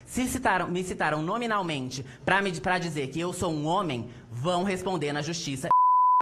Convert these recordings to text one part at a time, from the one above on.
Se me citaram nominalmente pra dizer que eu sou um homem, vão responder na justiça.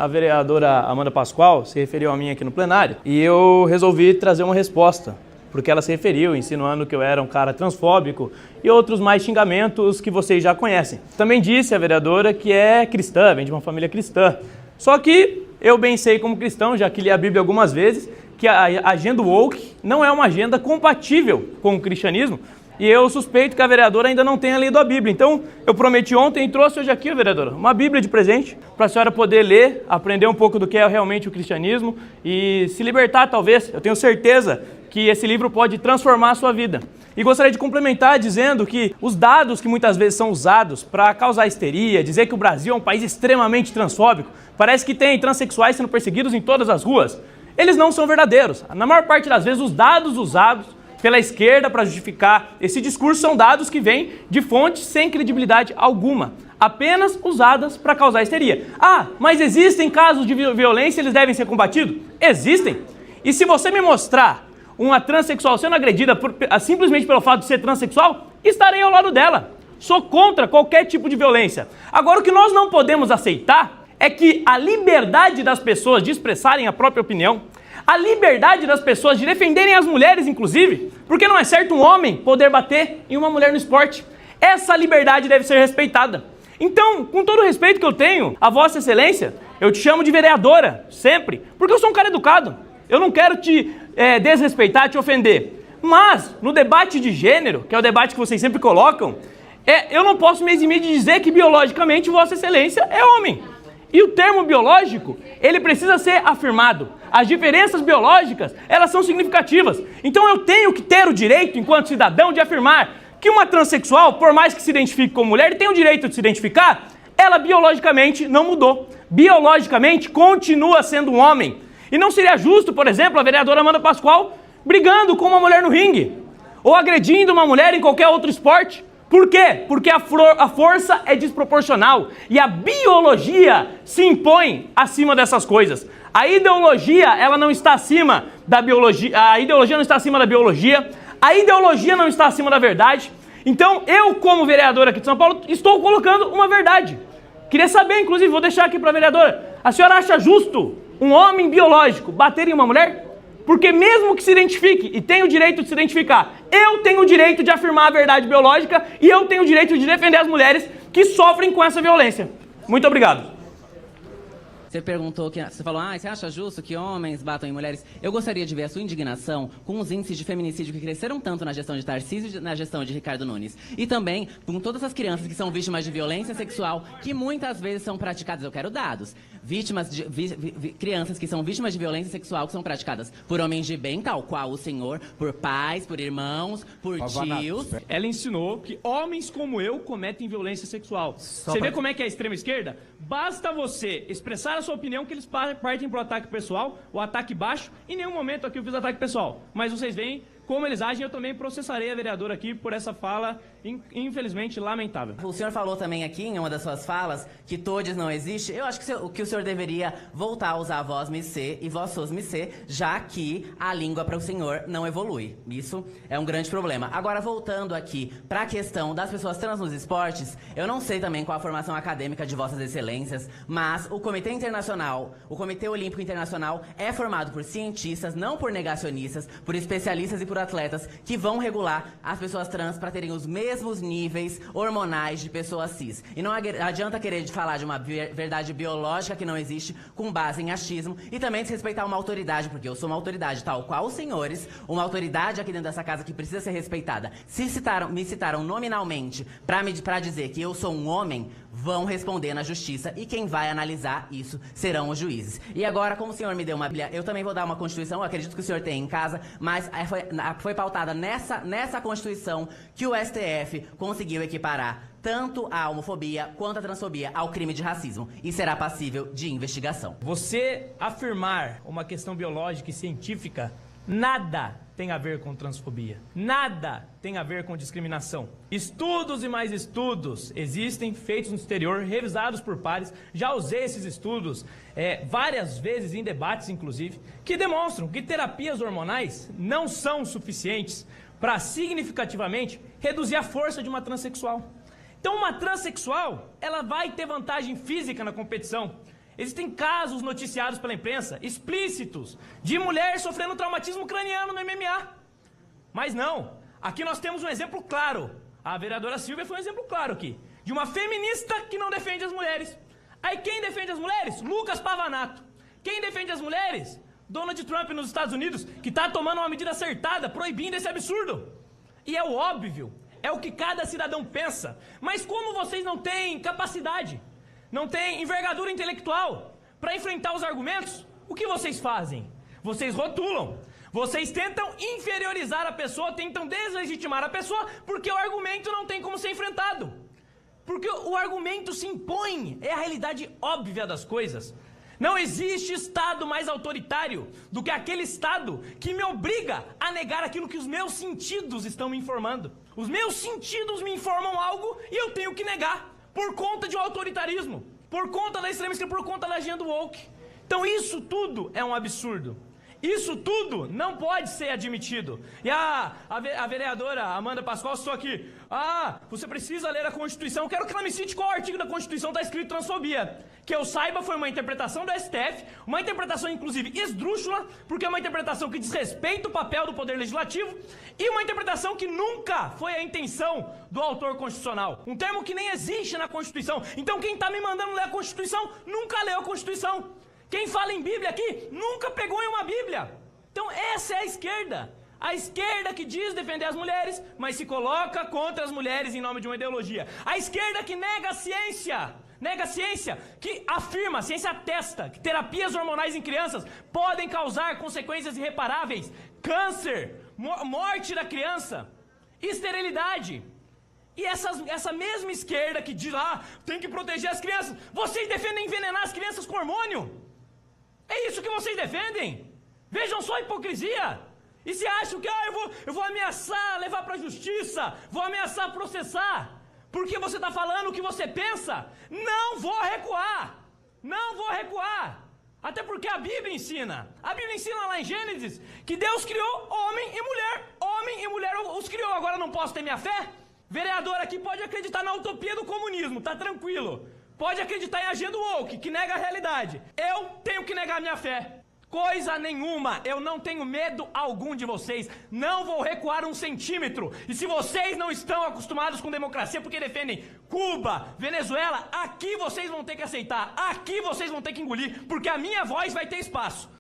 A vereadora Amanda Pascoal se referiu a mim aqui no plenário e eu resolvi trazer uma resposta, porque ela se referiu, insinuando que eu era um cara transfóbico e outros mais xingamentos que vocês já conhecem. Também disse a vereadora que é cristã, vem de uma família cristã. Só que eu bem sei como cristão, já que li a Bíblia algumas vezes, que a agenda woke não é uma agenda compatível com o cristianismo, e eu suspeito que a vereadora ainda não tenha lido a Bíblia. Então, eu prometi ontem e trouxe hoje aqui, vereadora, uma Bíblia de presente para a senhora poder ler, aprender um pouco do que é realmente o cristianismo e se libertar, talvez. Eu tenho certeza que esse livro pode transformar a sua vida. E gostaria de complementar dizendo que os dados que muitas vezes são usados para causar histeria, dizer que o Brasil é um país extremamente transfóbico, parece que tem transexuais sendo perseguidos em todas as ruas, eles não são verdadeiros. Na maior parte das vezes, os dados usados pela esquerda para justificar esse discurso são dados que vêm de fontes sem credibilidade alguma, apenas usadas para causar histeria. Ah, mas existem casos de violência e eles devem ser combatidos? Existem. E se você me mostrar uma transexual sendo agredida simplesmente pelo fato de ser transexual, estarei ao lado dela. Sou contra qualquer tipo de violência. Agora, o que nós não podemos aceitar é que a liberdade das pessoas de expressarem a própria opinião, a liberdade das pessoas de defenderem as mulheres, inclusive, porque não é certo um homem poder bater em uma mulher no esporte. Essa liberdade deve ser respeitada. Então, com todo o respeito que eu tenho a Vossa Excelência, eu te chamo de vereadora, sempre, porque eu sou um cara educado. Eu não quero te desrespeitar, te ofender. Mas, no debate de gênero, que é o debate que vocês sempre colocam, eu não posso me eximir de dizer que biologicamente Vossa Excelência é homem. E o termo biológico, ele precisa ser afirmado. As diferenças biológicas, elas são significativas. Então eu tenho que ter o direito, enquanto cidadão, de afirmar que uma transexual, por mais que se identifique como mulher, tem o direito de se identificar, ela biologicamente não mudou. Biologicamente continua sendo um homem. E não seria justo, por exemplo, a vereadora Amanda Pascoal brigando com uma mulher no ringue, ou agredindo uma mulher em qualquer outro esporte. Por quê? Porque a força é desproporcional e a biologia se impõe acima dessas coisas. A ideologia, ela não está acima da biologia, a ideologia não está acima da biologia, a ideologia não está acima da verdade. Então, eu, como vereador aqui de São Paulo, estou colocando uma verdade. Queria saber, inclusive, vou deixar aqui para a vereadora, a senhora acha justo um homem biológico bater em uma mulher? Porque mesmo que se identifique e tenha o direito de se identificar, eu tenho o direito de afirmar a verdade biológica e eu tenho o direito de defender as mulheres que sofrem com essa violência. Muito obrigado. Você perguntou, você falou, você acha justo que homens batam em mulheres? Eu gostaria de ver a sua indignação com os índices de feminicídio que cresceram tanto na gestão de Tarcísio e na gestão de Ricardo Nunes. E também com todas as crianças que são vítimas de violência sexual, que muitas vezes são praticadas, eu quero dados, crianças que são vítimas de violência sexual que são praticadas por homens de bem, tal qual o senhor, por pais, por irmãos, por tios. Ela ensinou que homens como eu cometem violência sexual. Você vê como é que é a extrema esquerda? Basta você expressar a sua opinião que eles partem pro ataque pessoal, o ataque baixo. Em nenhum momento aqui eu fiz ataque pessoal. Mas vocês veem como eles agem, eu também processarei a vereadora aqui por essa fala, infelizmente, lamentável. O senhor falou também aqui, em uma das suas falas, que todes não existe. Eu acho que o senhor deveria voltar a usar vós me ser e vós sos me ser, já que a língua para o senhor não evolui. Isso é um grande problema. Agora, voltando aqui para a questão das pessoas trans nos esportes, eu não sei também qual a formação acadêmica de vossas excelências, mas o Comitê Internacional, o Comitê Olímpico Internacional é formado por cientistas, não por negacionistas, por especialistas e por atletas que vão regular as pessoas trans para terem os mesmos níveis hormonais de pessoas cis. E não adianta querer falar de uma verdade biológica que não existe com base em achismo e também desrespeitar uma autoridade, porque eu sou uma autoridade tal qual os senhores, uma autoridade aqui dentro dessa casa que precisa ser respeitada. Se me citaram nominalmente para dizer que eu sou um homem, vão responder na justiça e quem vai analisar isso serão os juízes. E agora, como o senhor me deu uma Bíblia, eu também vou dar uma Constituição, eu acredito que o senhor tem em casa, mas foi pautada nessa Constituição que o STF conseguiu equiparar tanto a homofobia quanto a transfobia ao crime de racismo e será passível de investigação. Você afirmar uma questão biológica e científica nada tem a ver com transfobia. Nada tem a ver com discriminação. Estudos e mais estudos existem, feitos no exterior, revisados por pares. Já usei esses estudos várias vezes em debates, inclusive, que demonstram que terapias hormonais não são suficientes para significativamente reduzir a força de uma transexual. Então uma transexual, ela vai ter vantagem física na competição. Existem casos noticiados pela imprensa, explícitos, de mulher sofrendo traumatismo craniano no MMA. Mas não, aqui nós temos um exemplo claro. A vereadora Silvia foi um exemplo claro aqui, de uma feminista que não defende as mulheres. Aí quem defende as mulheres? Lucas Pavanato. Quem defende as mulheres? Donald Trump nos Estados Unidos, que está tomando uma medida acertada, proibindo esse absurdo. E é o óbvio, é o que cada cidadão pensa. Mas como vocês não têm capacidade, não têm envergadura intelectual para enfrentar os argumentos, o que vocês fazem? Vocês rotulam. Vocês tentam inferiorizar a pessoa, tentam deslegitimar a pessoa, porque o argumento não tem como ser enfrentado. Porque o argumento se impõe, é a realidade óbvia das coisas. Não existe Estado mais autoritário do que aquele Estado que me obriga a negar aquilo que os meus sentidos estão me informando. Os meus sentidos me informam algo e eu tenho que negar, por conta de um autoritarismo, por conta da extrema esquerda, por conta da agenda woke. Então isso tudo é um absurdo. Isso tudo não pode ser admitido. E a vereadora Amanda Pascoal citou aqui: você precisa ler a Constituição. Eu quero que ela me cite qual artigo da Constituição está escrito transfobia. Que eu saiba, foi uma interpretação do STF, uma interpretação inclusive esdrúxula, porque é uma interpretação que desrespeita o papel do Poder Legislativo, e uma interpretação que nunca foi a intenção do autor constitucional. Um termo que nem existe na Constituição. Então quem está me mandando ler a Constituição nunca leu a Constituição. Quem fala em Bíblia aqui nunca pegou em uma Bíblia. Então essa é a esquerda. A esquerda que diz defender as mulheres, mas se coloca contra as mulheres em nome de uma ideologia. A esquerda que nega a ciência, que afirma, a ciência atesta, que terapias hormonais em crianças podem causar consequências irreparáveis, câncer, morte da criança, esterilidade. E essa mesma esquerda que diz, tem que proteger as crianças, vocês defendem envenenar as crianças com hormônio? É isso que vocês defendem? Vejam só a hipocrisia. E se acham que eu vou ameaçar, levar para a justiça, vou ameaçar processar, porque você está falando o que você pensa? Não vou recuar. Não vou recuar. Até porque a Bíblia ensina lá em Gênesis, que Deus criou homem e mulher os criou. Agora não posso ter minha fé? Vereador aqui pode acreditar na utopia do comunismo, tá tranquilo. Pode acreditar em agenda woke, que nega a realidade. Eu tenho que negar minha fé. Coisa nenhuma, eu não tenho medo algum de vocês. Não vou recuar um centímetro. E se vocês não estão acostumados com democracia porque defendem Cuba, Venezuela, aqui vocês vão ter que aceitar. Aqui vocês vão ter que engolir, porque a minha voz vai ter espaço.